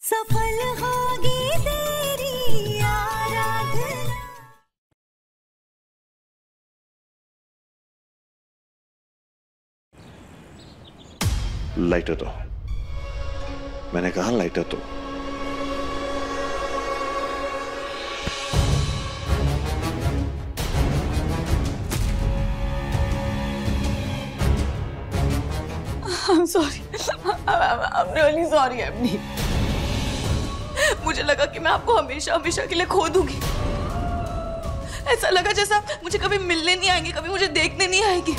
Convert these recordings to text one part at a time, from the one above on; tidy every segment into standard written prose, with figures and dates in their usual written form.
सफल होगी तेरी आराधना। लाइटर दो, मैंने कहा लाइटर दो। I'm sorry. I'm really sorry, MD. मुझे लगा कि मैं आपको हमेशा हमेशा के लिए खो दूंगी। ऐसा लगा जैसा मुझे कभी मिलने नहीं आएंगे, कभी मुझे देखने नहीं आएंगे।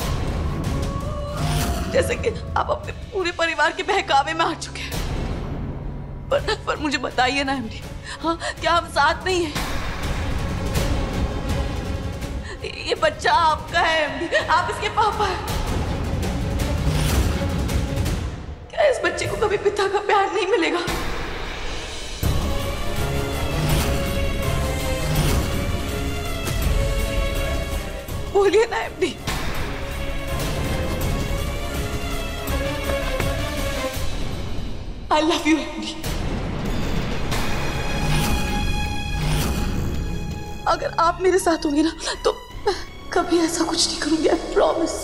जैसे कि आप अपने पूरे परिवार के बहकावे में आ चुके हैं। पर मुझे बताइए ना एमडी, हाँ क्या हम साथ नहीं हैं? ये बच्चा आपका है एमडी, आप इसके पापा हैं। क्या इस बच्चे को कभी पिता का प्यार नहीं मिलेगा? बोलिए ना MD. I love you, MD. अगर आप मेरे साथ होंगे ना तो मैं कभी ऐसा कुछ नहीं करूंगी, आई प्रॉमिस।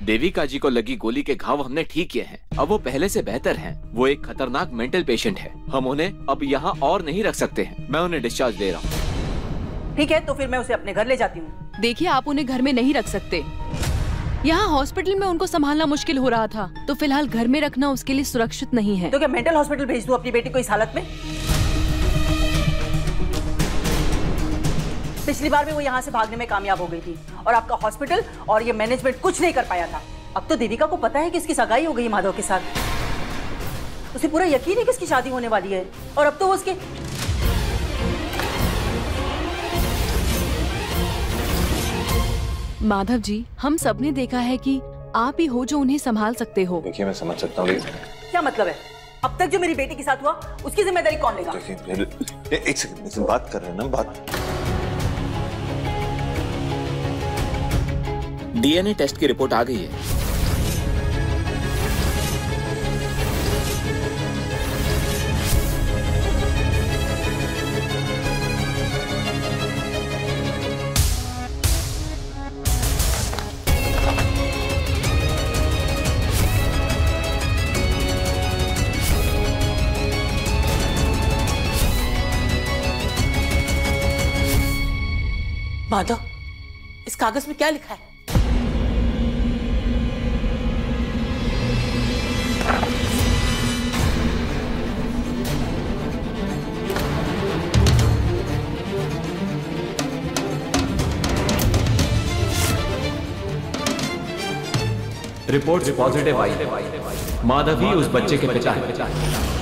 देविका जी को लगी गोली के घाव हमने ठीक किए हैं। अब वो पहले से बेहतर हैं। वो एक खतरनाक मेंटल पेशेंट है। हम उन्हें अब यहाँ और नहीं रख सकते हैं। मैं उन्हें डिस्चार्ज दे रहा हूँ। ठीक है, तो फिर मैं उसे अपने घर ले जाती हूँ। देखिए, आप उन्हें घर में नहीं रख सकते। यहाँ हॉस्पिटल में उनको संभालना मुश्किल हो रहा था, तो फिलहाल घर में रखना उसके लिए सुरक्षित नहीं है। तो क्या मेंटल हॉस्पिटल भेज दूँ अपनी बेटी को इस हालत में? पिछली बार भी वो यहाँ से भागने में कामयाब हो गई थी और आपका हॉस्पिटल और ये मैनेजमेंट कुछ नहीं कर पाया था। अब तो देविका को पता है कि इसकी सगाई हो गई माधव के साथ। उसे पूरा यकीन है कि इसकी शादी होने वाली है और अब तो वो उसके माधव जी, हम सबने देखा है कि आप ही हो जो उन्हें संभाल सकते हो। देखिए, मैं समझ सकता हूँ। क्या मतलब है? अब तक जो मेरी बेटी के साथ हुआ उसकी जिम्मेदारी कौन लेगा? एक सेकंड, बात कर रहे हैं ना, बात। डीएनए टेस्ट की रिपोर्ट आ गई है। माधव, इस कागज में क्या लिखा है? रिपोर्ट पॉजिटिव आई। माधव ही उस बच्चे के पिता है।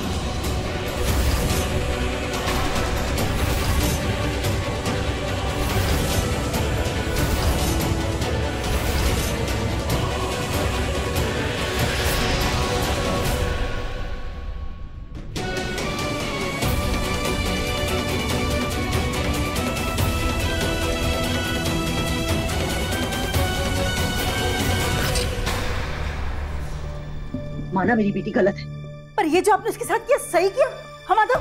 माना मेरी बेटी गलत है, पर ये जो आपने उसके साथ किया सही किया? हाँ माधव,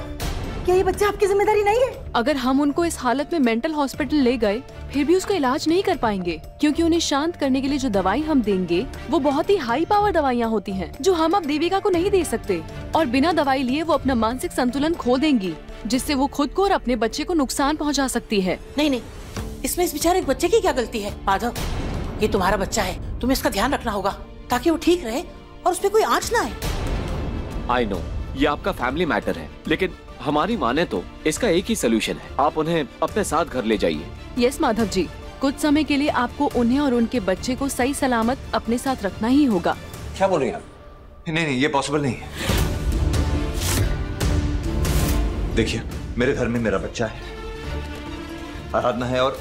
क्या ये बच्चा आपकी जिम्मेदारी नहीं है? अगर हम उनको इस हालत में मेंटल हॉस्पिटल ले गए, फिर भी उसका इलाज नहीं कर पाएंगे, क्योंकि उन्हें शांत करने के लिए जो दवाई हम देंगे वो बहुत ही हाई पावर दवाइयाँ होती हैं, जो हम अब देविका को नहीं दे सकते। और बिना दवाई लिए वो अपना मानसिक संतुलन खो देंगी, जिससे वो खुद को और अपने बच्चे को नुकसान पहुँचा सकती है। नहीं नहीं, इसमें इस बेचारे बच्चे की क्या गलती है? माधव, ये तुम्हारा बच्चा है, तुम्हें इसका ध्यान रखना होगा ताकि वो ठीक रहे और उसपे कोई आंच ना आए। आई नो, ये आपका फैमिली मैटर है, लेकिन हमारी माने तो इसका एक ही सोल्यूशन है। आप उन्हें अपने साथ घर ले जाइए। यस माधव जी, कुछ समय के लिए आपको उन्हें और उनके बच्चे को सही सलामत अपने साथ रखना ही होगा। क्या बोल रही हैं आप? नहीं, ये पॉसिबल नहीं है। देखिए, मेरे घर में मेरा बच्चा है, आराधना है, और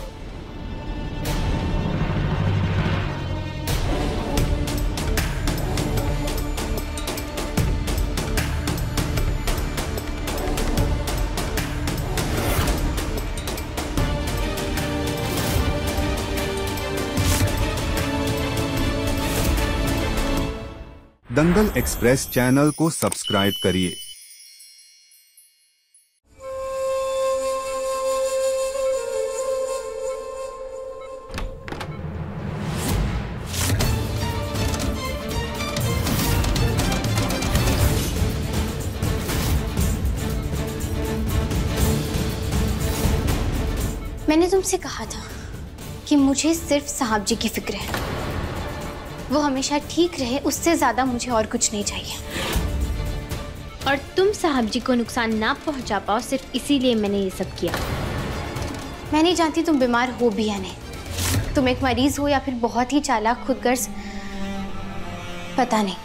दंगल एक्सप्रेस चैनल को सब्सक्राइब करिए। मैंने तुमसे कहा था कि मुझे सिर्फ साहब जी की फिक्र है। वो हमेशा ठीक रहे, उससे ज्यादा मुझे और कुछ नहीं चाहिए। और तुम साहब जी को नुकसान ना पहुंचा पाओ, सिर्फ इसीलिए मैंने ये सब किया। मैं नहीं जानती तुम बीमार हो भी या नहीं, तुम एक मरीज हो या फिर बहुत ही चालाक खुदगर्ज, पता नहीं।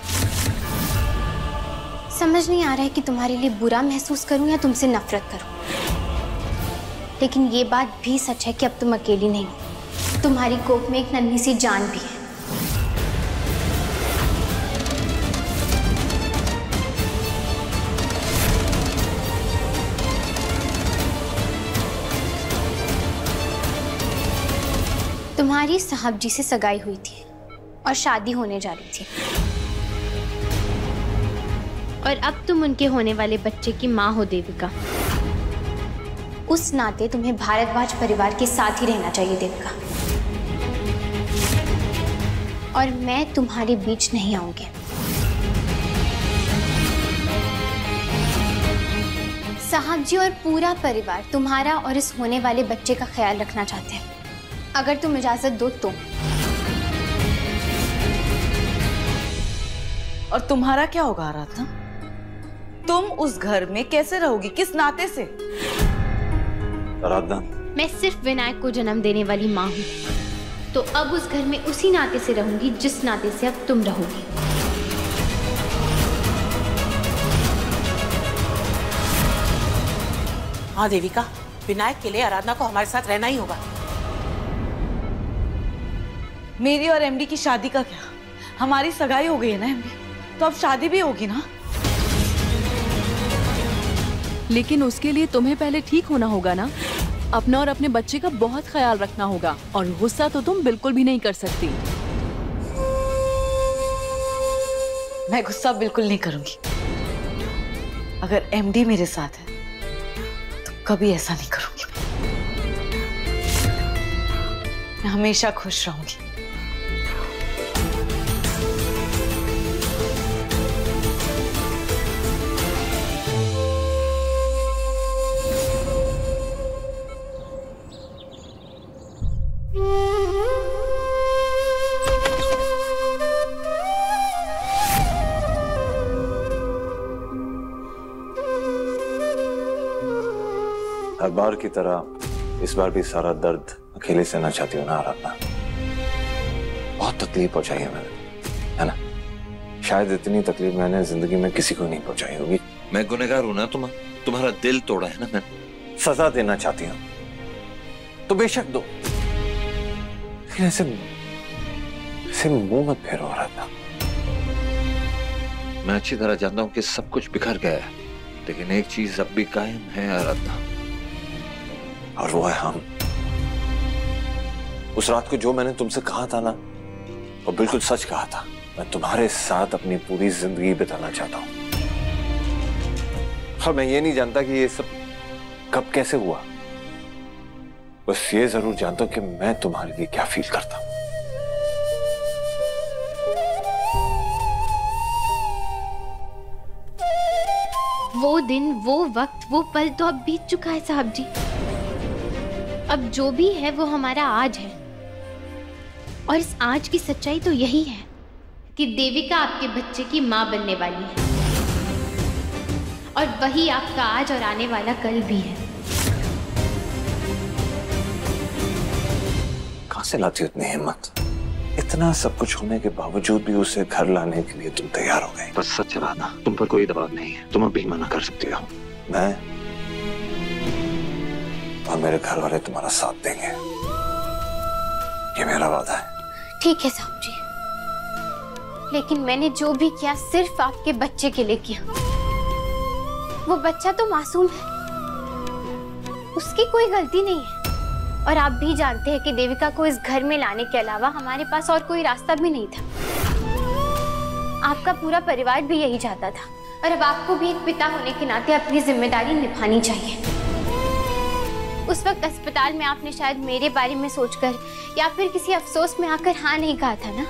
समझ नहीं आ रहा है कि तुम्हारे लिए बुरा महसूस करूं या तुमसे नफरत करूं। लेकिन ये बात भी सच है कि अब तुम अकेली नहीं हो, तुम्हारी कोख में एक नन्ही सी जान भी है। तुम्हारी साहब जी से सगाई हुई थी और शादी होने जा रही थी, और अब तुम उनके होने वाले बच्चे की माँ हो देविका। उस नाते तुम्हें भारद्वाज परिवार के साथ ही रहना चाहिए देविका, और मैं तुम्हारे बीच नहीं आऊंगी। साहब जी और पूरा परिवार तुम्हारा और इस होने वाले बच्चे का ख्याल रखना चाहते हैं, अगर तुम इजाजत दो तो। और तुम्हारा क्या होगा आराधना? तुम उस घर में कैसे रहोगी, किस नाते से? आराधना, मैं सिर्फ विनायक को जन्म देने वाली माँ हूँ, तो अब उस घर में उसी नाते से रहूंगी जिस नाते से अब तुम रहोगी। हाँ देविका, विनायक के लिए आराधना को हमारे साथ रहना ही होगा। मेरी और एमडी की शादी का क्या? हमारी सगाई हो गई है ना एमडी, तो अब शादी भी होगी ना। लेकिन उसके लिए तुम्हें पहले ठीक होना होगा ना। अपना और अपने बच्चे का बहुत ख्याल रखना होगा, और गुस्सा तो तुम बिल्कुल भी नहीं कर सकती। मैं गुस्सा बिल्कुल नहीं करूंगी। अगर एमडी मेरे साथ है तो कभी ऐसा नहीं करूंगी। मैं हमेशा खुश रहूंगी। हर बार की तरह इस बार भी सारा दर्द अकेले सहना चाहती हूँ ना आराधना। बहुत तकलीफ पहुंचाई है मैंने, है ना? शायद इतनी तकलीफ मैंने जिंदगी में किसी को नहीं पहुंचाई होगी। मैं गुनहगार हूं ना, तुम्हारा दिल तोड़ा है ना मैंने। सजा देना चाहती हूँ तो बेशक दो, लेकिन ऐसे मुंह मत फेरो आराधना। मैं अच्छी तरह जानता हूँ कि सब कुछ बिखर गया है, लेकिन एक चीज अब भी कायम है आराधना, और वो है हम। उस रात को जो मैंने तुमसे कहा था ना, वो बिल्कुल सच कहा था। मैं तुम्हारे साथ अपनी पूरी जिंदगी बिताना चाहता हूं, और मैं ये नहीं जानता कि ये सब कब कैसे हुआ। बस ये जरूर जानता हूं कि मैं तुम्हारे लिए क्या फील करता हूं। वो दिन, वो वक्त, वो पल तो अब बीत चुका है साहब जी। अब जो भी है वो हमारा आज है, और इस आज की सच्चाई तो यही है कि देविका आपके बच्चे की माँ बनने वाली है, और वही आपका आज और आने वाला कल भी है। कहां से लाती हो इतनी हिम्मत? इतना सब कुछ होने के बावजूद भी उसे घर लाने के लिए तुम तैयार हो गए। बस सच रहना, तुम पर कोई दबाव नहीं है, तुम अभी मना कर सकती हो। मैं और मेरे घर वाले तुम्हारा साथ देंगे, ये मेरा वादा है। ठीक है साहब जी, लेकिन मैंने जो भी किया सिर्फ आपके बच्चे के लिए किया। वो बच्चा तो मासूम है, उसकी कोई गलती नहीं है, और आप भी जानते हैं कि देविका को इस घर में लाने के अलावा हमारे पास और कोई रास्ता भी नहीं था। आपका पूरा परिवार भी यही चाहता था, और अब आपको भी एक पिता होने के नाते अपनी जिम्मेदारी निभानी चाहिए। उस वक्त अस्पताल में आपने शायद मेरे बारे में सोचकर या फिर किसी अफसोस में आकर हाँ नहीं कहा था ना,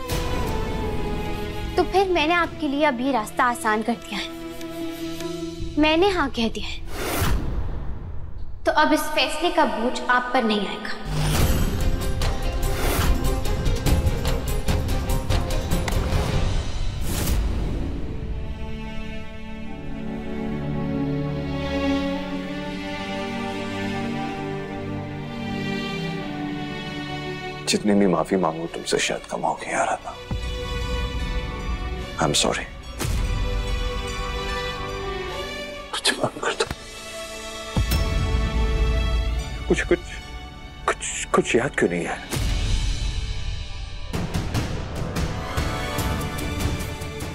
तो फिर मैंने आपके लिए अभी रास्ता आसान कर दिया है। मैंने हाँ कह दिया है, तो अब इस फैसले का बोझ आप पर नहीं आएगा। जितनी भी माफी मांगू तुमसे शायद कम होगी यार। I am sorry. कुछ माफ कर दो। कुछ याद क्यों नहीं है?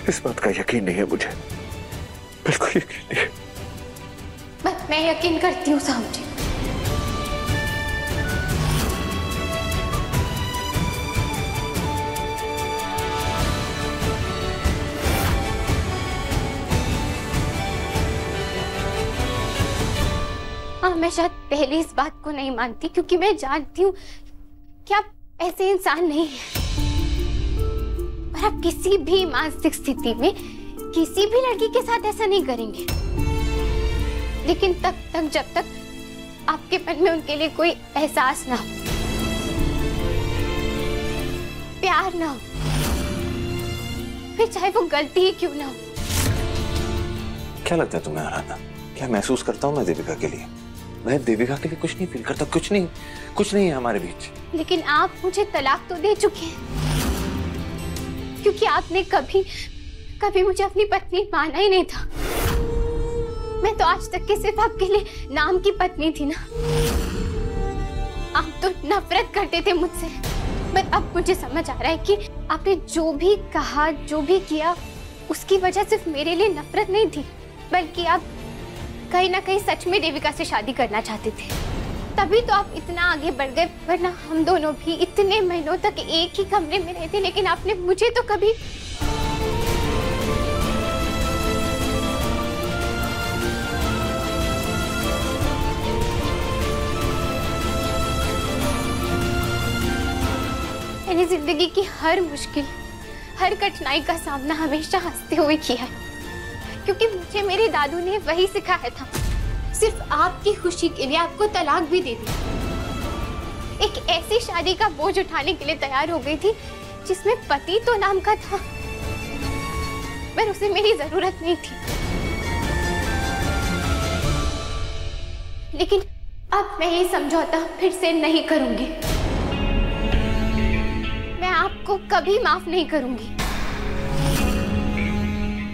इस बात का यकीन नहीं है मुझे, बिल्कुल यकीन नहीं है। बस मैं यकीन करती हूँ साहब जी। हाँ, मैं शायद पहले इस बात को नहीं मानती, क्योंकि मैं जानती हूँ कि आप ऐसे इंसान नहीं हैं, और आप किसी भी मानसिक स्थिति में किसी भी लड़की के साथ ऐसा नहीं करेंगे। लेकिन तब तक जब तक आपके मन में उनके लिए कोई एहसास ना हो, प्यार ना हो, फिर चाहे वो गलती ही क्यों ना हो। क्या लगता है तुम्हें आराधना? क्या महसूस करता हूँ मैं देविका के लिए? मैं देविका के लिए कुछ नहीं फील करता। कुछ नहीं है हमारे बीच। लेकिन आप मुझे तलाक तो दे चुके हैं, क्योंकि आपने कभी मुझे अपनी पत्नी माना ही नहीं था। मैं तो आज तक के सिर्फ आपके लिए नाम की पत्नी थी ना। आप तो नफरत करते थे मुझसे, पर अब मुझे समझ आ रहा है कि आपने जो भी कहा, जो भी किया, उसकी वजह सिर्फ मेरे लिए नफरत नहीं थी, बल्कि आप कहीं ना कहीं सच में देविका से शादी करना चाहते थे। तभी तो आप इतना आगे बढ़ गए, वरना हम दोनों भी इतने महीनों तक एक ही कमरे में रहते। लेकिन आपने मुझे तो कभी मैंने जिंदगी की हर मुश्किल, हर कठिनाई का सामना हमेशा हंसते हुए किया है, क्योंकि मुझे मेरे दादू ने वही सिखाया था। सिर्फ आपकी खुशी के लिए आपको तलाक भी दे दी। एक ऐसी शादी का बोझ उठाने के लिए तैयार हो गई थी जिसमें पति तो नाम का था, पर उसे मेरी जरूरत नहीं थी। लेकिन अब मैं ये समझौता फिर से नहीं करूंगी। मैं आपको कभी माफ नहीं करूंगी।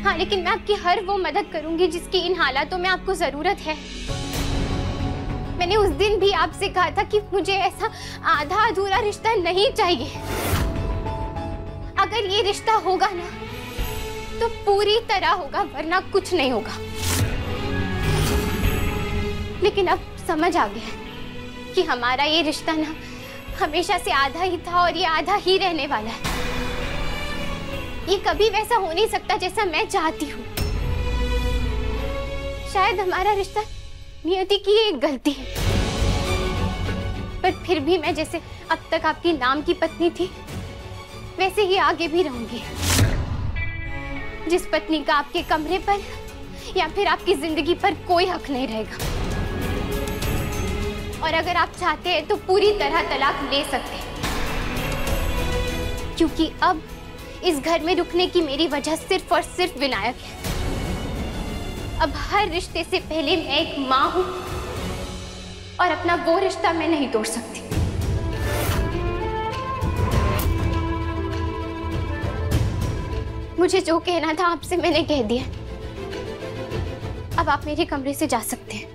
हाँ, लेकिन मैं आपकी हर वो मदद करूंगी जिसकी इन हालातों में आपको जरूरत है। मैंने उस दिन भी आपसे कहा था कि मुझे ऐसा आधा अधूरा रिश्ता नहीं चाहिए। अगर ये रिश्ता होगा ना, तो पूरी तरह होगा, वरना कुछ नहीं होगा। लेकिन अब समझ आ गया कि हमारा ये रिश्ता ना हमेशा से आधा ही था, और ये आधा ही रहने वाला है। ये कभी वैसा हो नहीं सकता जैसा मैं चाहती हूँ। शायद हमारा रिश्ता नियति की एक गलती है, पर फिर भी मैं जैसे अब तक आपकी नाम की पत्नी थी, वैसे ही आगे भी रहूंगी। जिस पत्नी का आपके कमरे पर या फिर आपकी जिंदगी पर कोई हक नहीं रहेगा। और अगर आप चाहते हैं तो पूरी तरह तलाक ले सकते हैं, क्योंकि अब इस घर में रुकने की मेरी वजह सिर्फ और सिर्फ विनायक है। अब हर रिश्ते से पहले मैं एक माँ हूं, और अपना वो रिश्ता मैं नहीं तोड़ सकती। मुझे जो कहना था आपसे मैंने कह दिया। अब आप मेरे कमरे से जा सकते हैं।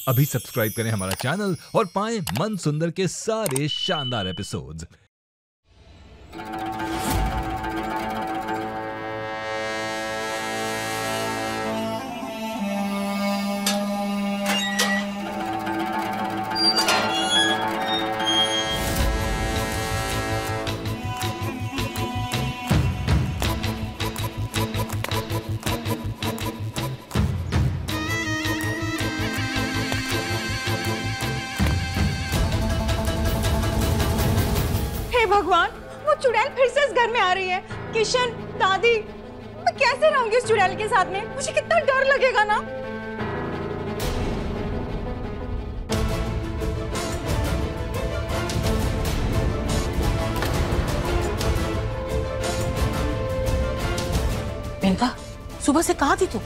अभी सब्सक्राइब करें हमारा चैनल और पाएं मन सुंदर के सारे शानदार एपिसोड्स। भगवान, वो चुड़ैल फिर से इस घर में आ रही है। किशन, दादी, मैं कैसे रहूंगी उस चुड़ैल के साथ में? मुझे कितना डर लगेगा ना। मेनका, सुबह से कहाँ थी तुम?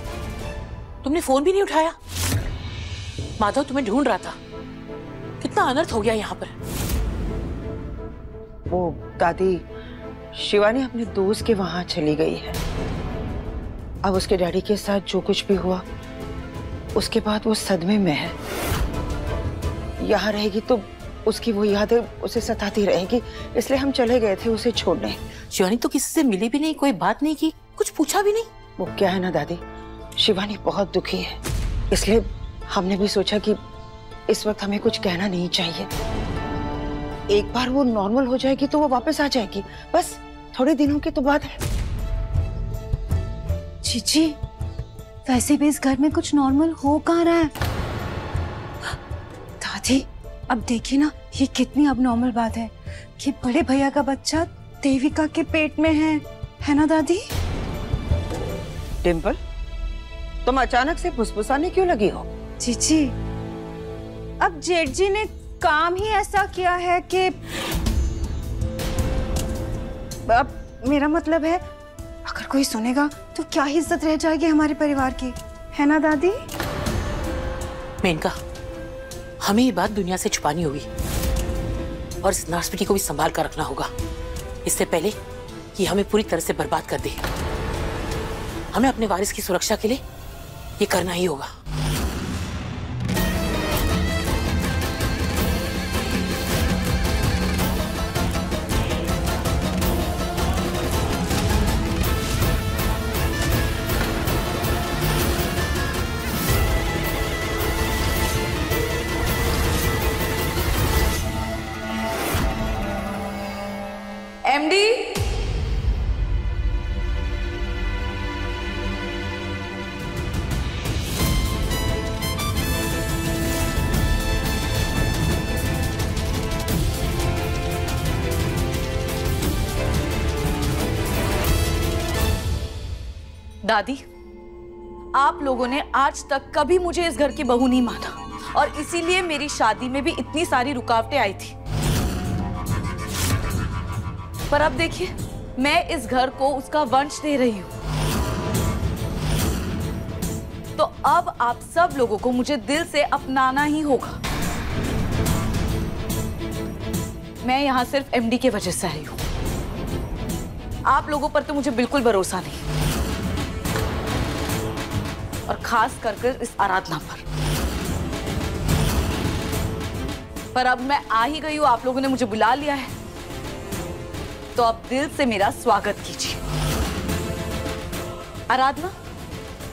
तुमने फोन भी नहीं उठाया। माधव तुम्हें ढूंढ रहा था। कितना अनर्थ हो गया यहाँ पर। वो दादी, शिवानी अपने दोस्त के वहां चली गई है। अब उसके डैडी के साथ जो कुछ भी हुआ उसके बाद वो सदमे में है। यहाँ रहेगी तो उसकी वो यादें उसे सताती रहेगी, इसलिए हम चले गए थे उसे छोड़ने। शिवानी तो किसी से मिली भी नहीं, कोई बात नहीं की, कुछ पूछा भी नहीं। वो क्या है ना दादी, शिवानी बहुत दुखी है, इसलिए हमने भी सोचा कि इस वक्त हमें कुछ कहना नहीं चाहिए। एक बार वो नॉर्मल हो जाएगी तो वो वापस आ जाएगी, बस थोड़े दिनों की तो बात है। चीची, वैसे भी इस घर में कुछ नॉर्मल हो कहाँ रहा है? दादी, अब देखिए ना, ये कितनी अब नॉर्मल बात है कि बड़े भैया का बच्चा देविका के पेट में है ना दादी? डिम्पल, तुम अचानक से फुसफुसाने क्यों लगी हो? चीची, अब जेठ जी ने काम ही ऐसा किया है कि अब मेरा मतलब है, अगर कोई सुनेगा तो क्या ही इज्जत रह जाएगी हमारे परिवार की, है ना दादी? मेनका, हमें ये बात दुनिया से छुपानी होगी और इस नर्स बेटी को भी संभाल कर रखना होगा, इससे पहले कि हमें पूरी तरह से बर्बाद कर दे। हमें अपने वारिस की सुरक्षा के लिए ये करना ही होगा। एमडी, दादी, आप लोगों ने आज तक कभी मुझे इस घर की बहू नहीं माना और इसीलिए मेरी शादी में भी इतनी सारी रुकावटें आई थी। पर अब देखिए, मैं इस घर को उसका वंश दे रही हूं, तो अब आप सब लोगों को मुझे दिल से अपनाना ही होगा। मैं यहां सिर्फ एमडी की वजह से आई हूं। आप लोगों पर तो मुझे बिल्कुल भरोसा नहीं, और खास कर इस आराधना पर अब मैं आ ही गई हूं, आप लोगों ने मुझे बुला लिया है, तो अब दिल से मेरा स्वागत कीजिए। आराधना,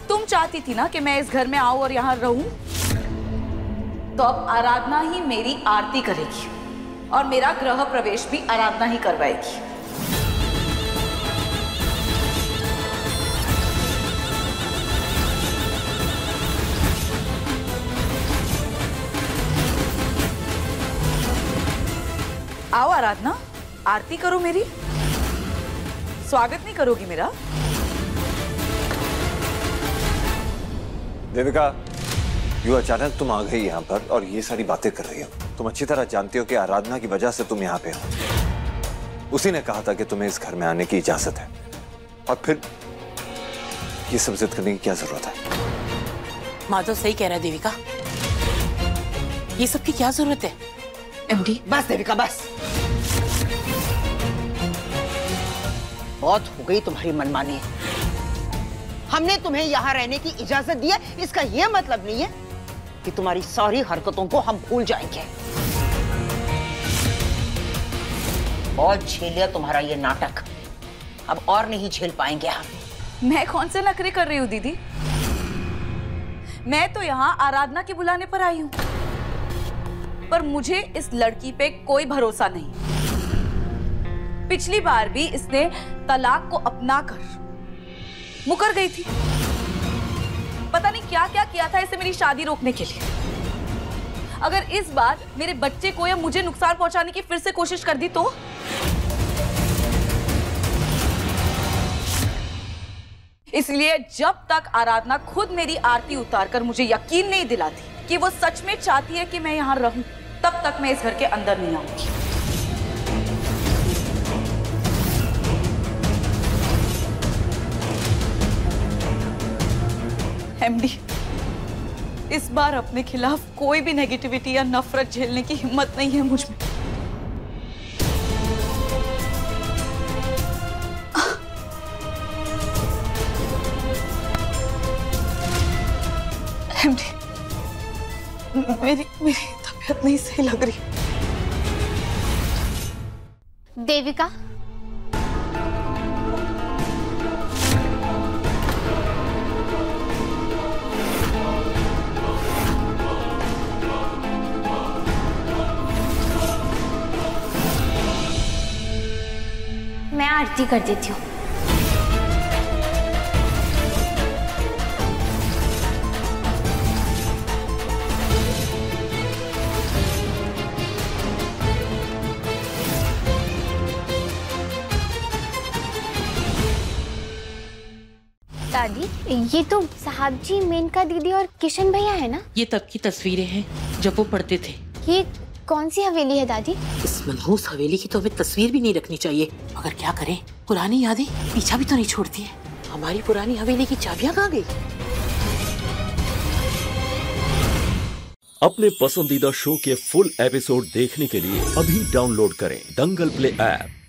तुम चाहती थी ना कि मैं इस घर में आऊं और यहां रहूं, तो अब आराधना ही मेरी आरती करेगी और मेरा गृह प्रवेश भी आराधना ही करवाएगी। आओ आराधना, आरती करो मेरी। स्वागत नहीं करोगी मेरा? देविका, यूं अचानक तुम आ गई यहाँ पर और ये सारी बातें कर रही हो। तुम अच्छी तरह जानती हो कि आराधना की वजह से तुम यहाँ पे हो। उसी ने कहा था कि तुम्हें इस घर में आने की इजाजत है, और फिर ये सब जिद करने की क्या जरूरत है? माधव सही कह रहा है देविका, ये सब की क्या जरूरत है? एमडी, बस देविका, बस। बहुत हो गई तुम्हारी मनमानी। हमने तुम्हें यहाँ रहने की इजाजत दी है, इसका यह मतलब नहीं है कि तुम्हारी सारी हरकतों को हम भूल जाएंगे। बहुत झेल लिया तुम्हारा ये नाटक, अब और नहीं झेल पाएंगे हम। मैं कौन से नखरे कर रही हूँ दीदी? मैं तो यहाँ आराधना के बुलाने पर आई हूँ, पर मुझे इस लड़की पे कोई भरोसा नहीं। पिछली बार भी इसने तलाक को अपना कर मुकर गई थी। पता नहीं क्या क्या किया था इसे मेरी शादी रोकने के लिए। अगर इस बार मेरे बच्चे को या मुझे नुकसान पहुंचाने की फिर से कोशिश कर दी तो? इसलिए जब तक आराधना खुद मेरी आरती उतारकर मुझे यकीन नहीं दिलाती कि वो सच में चाहती है कि मैं यहाँ रहूं, तब तक मैं इस घर के अंदर नहीं आऊंगी। एमडी, इस बार अपने खिलाफ कोई भी नेगेटिविटी या नफरत झेलने की हिम्मत नहीं है मुझ में। एमडी, मेरी तबीयत नहीं सही लग रही। देविका, मैं आरती कर देती हूँ। दादी, ये तो साहब जी, मेनका दीदी और किशन भैया है ना? ये तब की तस्वीरें हैं जब वो पढ़ते थे। ये कौन सी हवेली है दादी? इस मनहूस हवेली की तो हमें तस्वीर भी नहीं रखनी चाहिए, मगर क्या करें, पुरानी यादें पीछा भी तो नहीं छोड़ती है। हमारी पुरानी हवेली की चाबियां कहाँ गई? अपने पसंदीदा शो के फुल एपिसोड देखने के लिए अभी डाउनलोड करें दंगल प्ले ऐप।